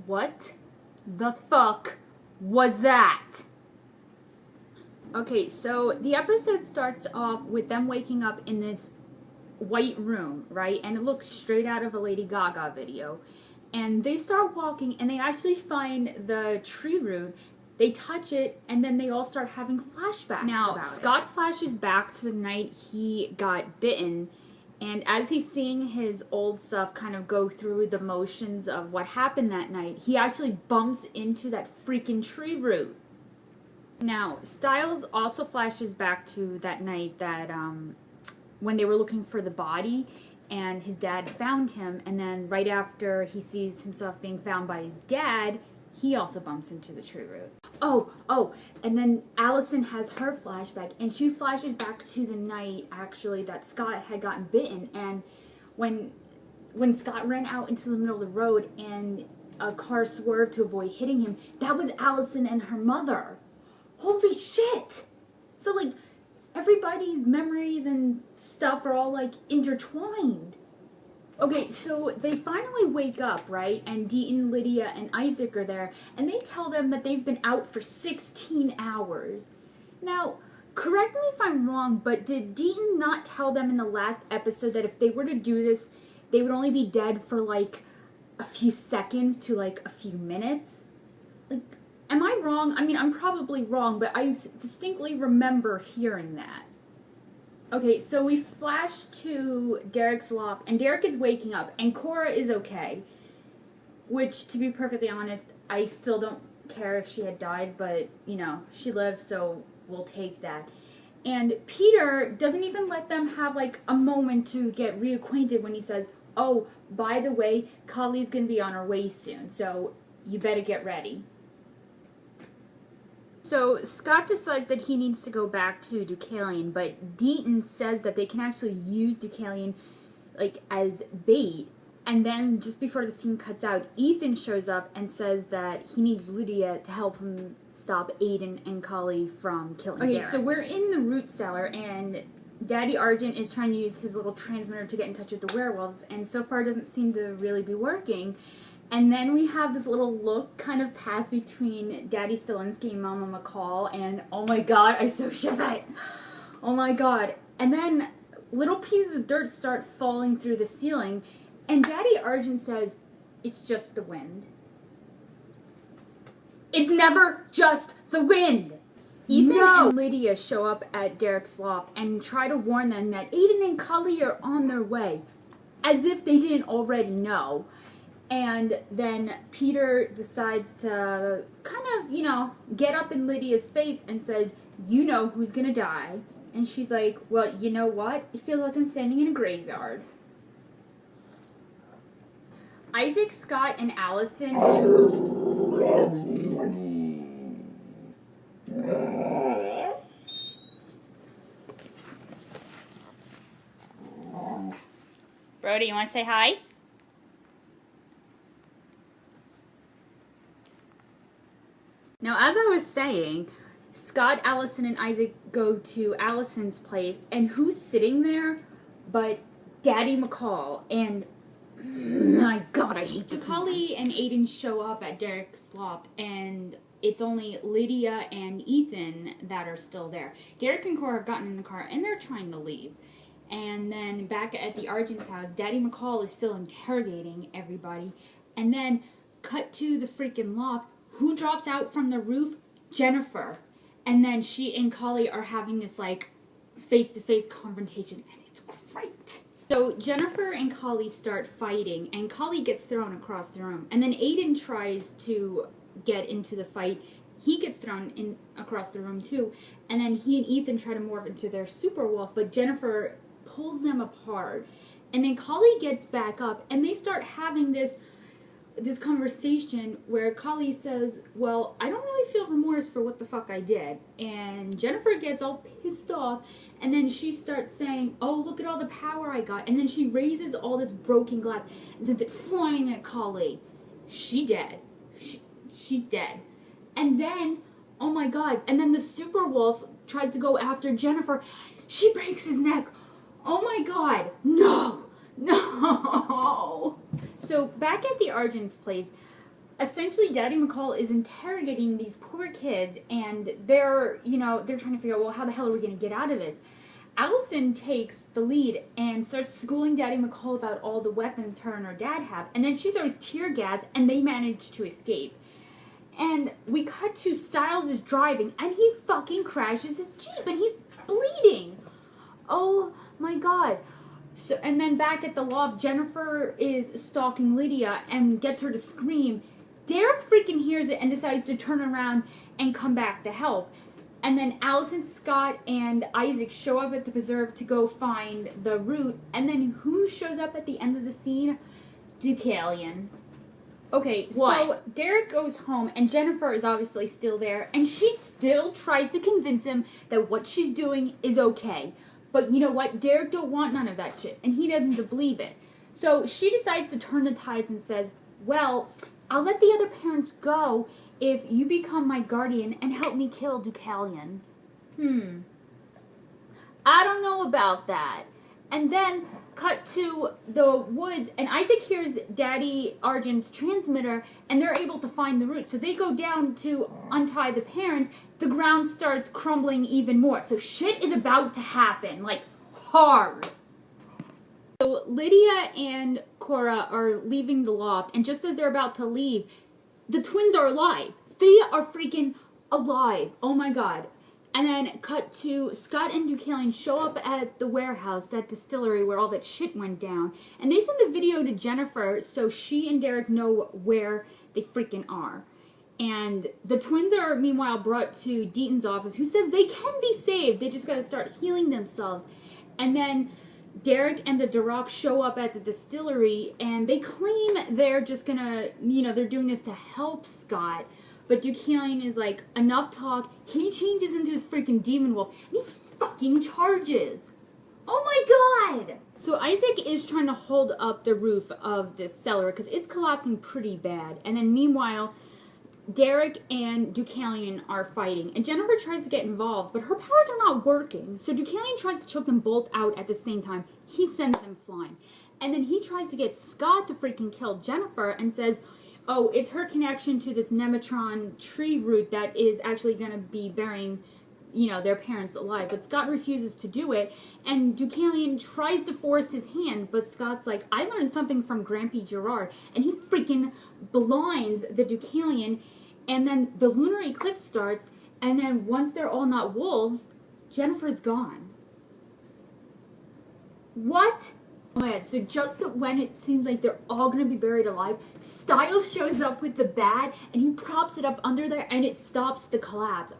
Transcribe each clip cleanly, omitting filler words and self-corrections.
What the fuck was that? Okay, so the episode starts off with them waking up in this white room, right? And it looks straight out of a Lady Gaga video. And they start walking and they actually find the tree root. They touch it and then they all start having flashbacks. Now, Scott flashes back to the night he got bitten. And as he's seeing his old stuff kind of go through the motions of what happened that night, he actually bumps into that freaking tree root. Now, Styles also flashes back to that night that when they were looking for the body and his dad found him, and then right after he sees himself being found by his dad, he also bumps into the tree root. Oh, and then Allison has her flashback, and she flashes back to the night, actually, that Scott had gotten bitten, and when Scott ran out into the middle of the road and a car swerved to avoid hitting him, that was Allison and her mother. Holy shit! So, like, everybody's memories and stuff are all, like, intertwined. Okay, so they finally wake up, right? And Deaton, Lydia, and Isaac are there, and they tell them that they've been out for 16 hours. Now, correct me if I'm wrong, but did Deaton not tell them in the last episode that if they were to do this, they would only be dead for, like, a few seconds to, like, a few minutes? Like, am I wrong? I mean, I'm probably wrong, but I distinctly remember hearing that. Okay, so we flash to Derek's loft, and Derek is waking up, and Cora is okay. Which, to be perfectly honest, I still don't care if she had died, but, you know, she lives, so we'll take that. And Peter doesn't even let them have, like, a moment to get reacquainted when he says, oh, by the way, Kali's gonna be on her way soon, so you better get ready. So Scott decides that he needs to go back to Deucalion, but Deaton says that they can actually use Deucalion, like, as bait. And then just before the scene cuts out, Ethan shows up and says that he needs Lydia to help him stop Aiden and Kali from killing Derek. Okay, so we're in the root cellar, and Daddy Argent is trying to use his little transmitter to get in touch with the werewolves, and so far it doesn't seem to really be working. And then we have this little look kind of pass between Daddy Stilinski and Mama McCall, and oh my god, I so shook it. Oh my god. And then little pieces of dirt start falling through the ceiling, and Daddy Argent says, it's just the wind. It's never just the wind! Ethan and Lydia show up at Derek's loft and try to warn them that Aiden and Kali are on their way, as if they didn't already know. And then Peter decides to kind of, you know, get up in Lydia's face and says, you know who's gonna die. And she's like, well, you know what? It feels like I'm standing in a graveyard. Isaac, Scott, and Allison... Brody, you want to say hi? Now, as I was saying, Scott, Allison, and Isaac go to Allison's place, and who's sitting there but Daddy McCall? And, my god, I hate this. Kali and Aiden show up at Derek's loft, and it's only Lydia and Ethan that are still there. Derek and Cora have gotten in the car, and they're trying to leave. And then back at the Argent's house, Daddy McCall is still interrogating everybody. And then, cut to the freaking loft. Who drops out from the roof? Jennifer. And then she and Kali are having this, like, face-to-face confrontation, and it's great. So Jennifer and Kali start fighting, and Kali gets thrown across the room. And then Aiden tries to get into the fight. He gets thrown in across the room, too. And then he and Ethan try to morph into their super wolf, but Jennifer pulls them apart. And then Kali gets back up, and they start having this conversation where Kali says, well, I don't really feel remorse for what the fuck I did. And Jennifer gets all pissed off, and then she starts saying, oh, look at all the power I got. And then she raises all this broken glass and sends it flying at Kali. She's dead. She's dead. And then, oh my god, and then the super wolf tries to go after Jennifer. She breaks his neck. Oh my god. No. No. So back at the Argent's place, essentially Daddy McCall is interrogating these poor kids, and they're trying to figure out, well, how the hell are we going to get out of this? Allison takes the lead and starts schooling Daddy McCall about all the weapons her and her dad have, and then she throws tear gas, and they manage to escape. And we cut to Styles is driving, and he fucking crashes his Jeep, and he's bleeding. Oh my god. So, and then back at the loft, Jennifer is stalking Lydia and gets her to scream. Derek freaking hears it and decides to turn around and come back to help. And then Allison, Scott, and Isaac show up at the preserve to go find the root. And then who shows up at the end of the scene? Deucalion. Okay, so Derek goes home, and Jennifer is obviously still there, and she still tries to convince him that what she's doing is okay. But you know what? Derek don't want none of that shit, and he doesn't believe it. So she decides to turn the tides and says, well, I'll let the other parents go if you become my guardian and help me kill Deucalion. I don't know about that. And then cut to the woods, and Isaac hears Daddy Argent's transmitter, and they're able to find the root. So they go down to untie the parents. The ground starts crumbling even more. So shit is about to happen, like hard. So Lydia and Cora are leaving the loft, and just as they're about to leave, the twins are alive. They are freaking alive. Oh my god. And then cut to Scott and Deucalion show up at the warehouse, that distillery where all that shit went down. And they send the video to Jennifer so she and Derek know where they freaking are. And the twins are meanwhile brought to Deaton's office, who says they can be saved. They just gotta start healing themselves. And then Derek and the Duroc show up at the distillery, and they claim they're just gonna, they're doing this to help Scott. But Deucalion is like, enough talk. He changes into his freaking demon wolf, and he fucking charges. Oh my god! So Isaac is trying to hold up the roof of this cellar, because it's collapsing pretty bad. And then meanwhile, Derek and Deucalion are fighting, and Jennifer tries to get involved, but her powers are not working. So Deucalion tries to choke them both out at the same time. He sends them flying. And then he tries to get Scott to freaking kill Jennifer and says, oh, it's her connection to this Nematron tree root that is actually going to be burying, their parents alive. But Scott refuses to do it, and Deucalion tries to force his hand, but Scott's like, I learned something from Grampy Gerard, and he freaking blinds the Deucalion, and then the Lunar Eclipse starts, and then once they're all not wolves, Jennifer's gone. What? Oh my god, so just when it seems like they're all going to be buried alive, Styles shows up with the bat, and he props it up under there, and it stops the collapse.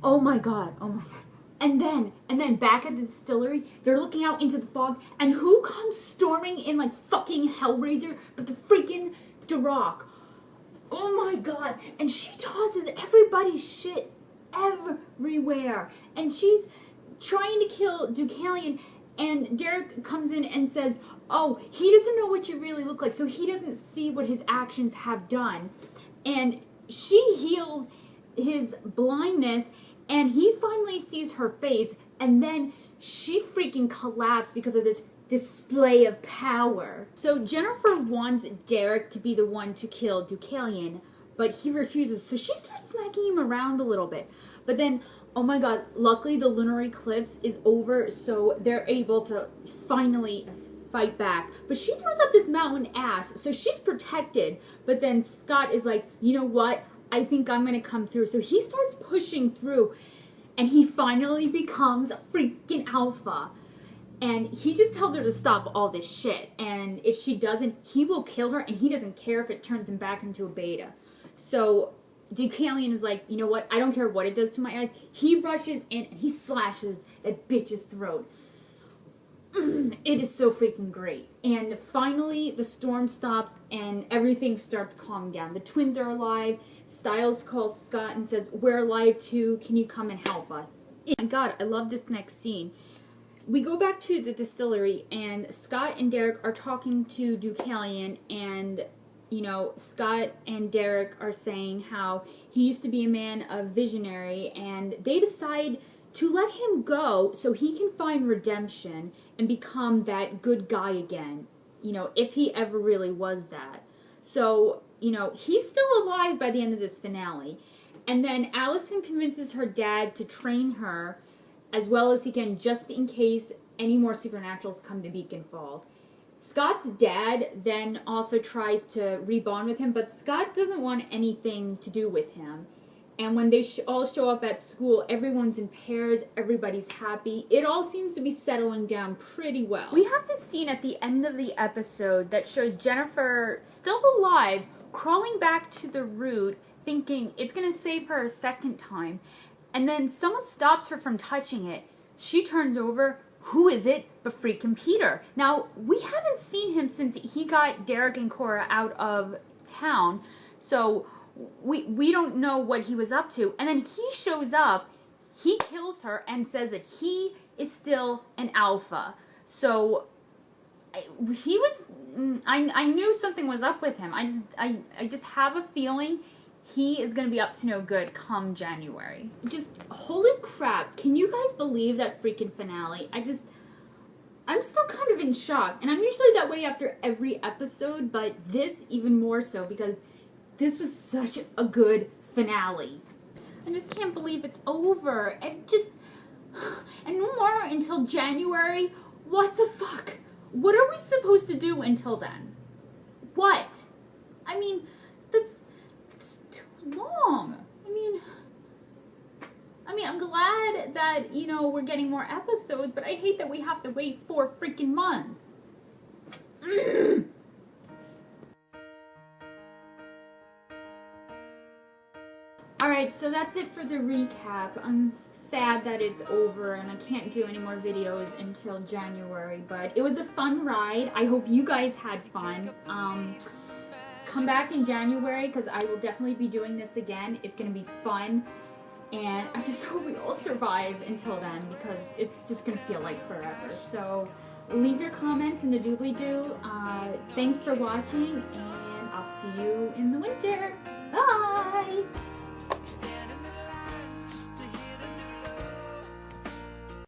Oh my god, oh my god. And then back at the distillery, they're looking out into the fog, and who comes storming in like fucking Hellraiser but the freaking Duroc? Oh my god. And she tosses everybody's shit everywhere. And she's trying to kill Deucalion, and Derek comes in and says, oh, he doesn't know what you really look like, so he doesn't see what his actions have done. And she heals his blindness, and he finally sees her face, and then she freaking collapsed because of this display of power. So Jennifer wants Derek to be the one to kill Deucalion, but he refuses, so she starts smacking him around a little bit. But then, oh my god, luckily the Lunar Eclipse is over, so they're able to finally fight back. But she throws up this mountain ash, so she's protected. But then Scott is like, you know what? I think I'm going to come through. So he starts pushing through, and he finally becomes a freaking alpha. And he just tells her to stop all this shit. And if she doesn't, he will kill her, and he doesn't care if it turns him back into a beta. So Deucalion is like, you know what? I don't care what it does to my eyes. He rushes in, and he slashes that bitch's throat. It is so freaking great. And finally, the storm stops, and everything starts calming down. The twins are alive. Styles calls Scott and says, we're alive too. Can you come and help us? Oh my god, I love this next scene. We go back to the distillery, and Scott and Derek are talking to Deucalion, and Scott and Derek are saying how he used to be a man of visionary, and they decide to let him go so he can find redemption and become that good guy again, you know, if he ever really was that. So, you know, he's still alive by the end of this finale. And then Allison convinces her dad to train her as well as he can, just in case any more supernaturals come to Beacon Falls. Scott's dad then also tries to rebond with him, but Scott doesn't want anything to do with him. And when they all show up at school, everyone's in pairs, everybody's happy. It all seems to be settling down pretty well. We have this scene at the end of the episode that shows Jennifer, still alive, crawling back to the root, thinking it's going to save her a second time. And then someone stops her from touching it. She turns over. Who is it but freaking Peter? Now, we haven't seen him since he got Derek and Cora out of town, so we don't know what he was up to. And then he shows up, he kills her, and says that he is still an alpha. So he was, I knew something was up with him. I just have a feeling he is going to be up to no good come January. Just, holy crap, can you guys believe that freaking finale? I'm still kind of in shock. And I'm usually that way after every episode, but this even more so because this was such a good finale. I just can't believe it's over. And no more until January. What the fuck? What are we supposed to do until then? What? I mean, that's too long. I mean, I'm glad that, you know, we're getting more episodes, but I hate that we have to wait 4 freaking months. Alright, so that's it for the recap. I'm sad that it's over and I can't do any more videos until January, but it was a fun ride. I hope you guys had fun. Come back in January because I will definitely be doing this again. It's going to be fun. And I just hope we all survive until then because it's just going to feel like forever. So leave your comments in the doobly-doo. Thanks for watching and I'll see you in the winter. Bye!